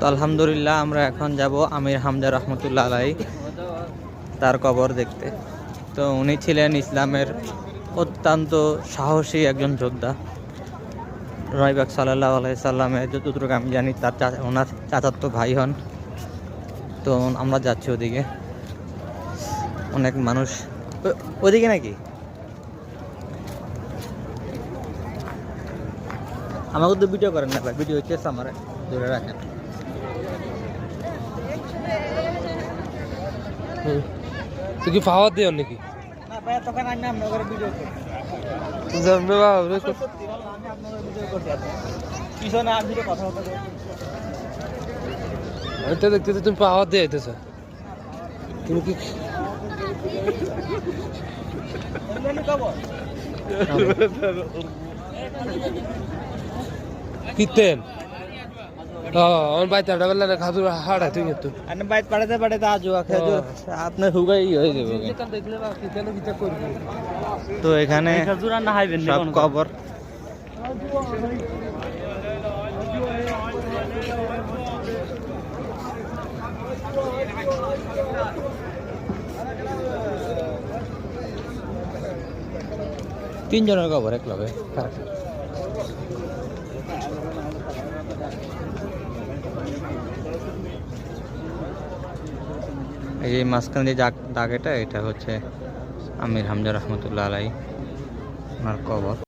আলহামদুলিল্লাহ আমরা এখন যাব আমির হামজা রহমতুল্লাহ আলাই তার কবর দেখতে। তো উনি ছিলেন ইসলামের অত্যন্ত সাহসী একজন যোদ্ধা। রাইবাক সাল্লাল্লাহু আলাইহি সাল্লামের যতটুকু আমি জানি তার ওনার চাচাতো ভাই হন। তো আমরা যাচ্ছি ওদিকে, অনেক মানুষ ওদিকে নাকি। আমাকে তো ভিডিও করেন না ভাই, ভিডিও হচ্ছে আমার ধরে রাখেন। তুই কি পাওয়ার দিও নাকি? না ভাই তখন আমি আপনার করে ভিডিও করি। জানবে বাবা আমি আপনার ভিডিও করতে আছি। পিছনে আর ভিডিও কথা বলতে। এটা দেখতে তুমি পাওয়ার দিয়ে আইতেছ। তুমি কি কিতেন আমার বাইতে আটা বেলা না খাদুর হাড়া তুই তো আনে বাইত পাড়াতে পাড়াতে আজও খেজুর আপনার হুগাই হয়ে যাবে। দেখলে না কিতেন কিতা করবি। তো এখানে খেজুর আর না হাইবেন সব কবর। তিনজনের কবর এক লগে। এই যে মাঝখানে যে দাগ এটা হচ্ছে আমির হামজা রহমতুল্লাহ আলাই ওনার কবর।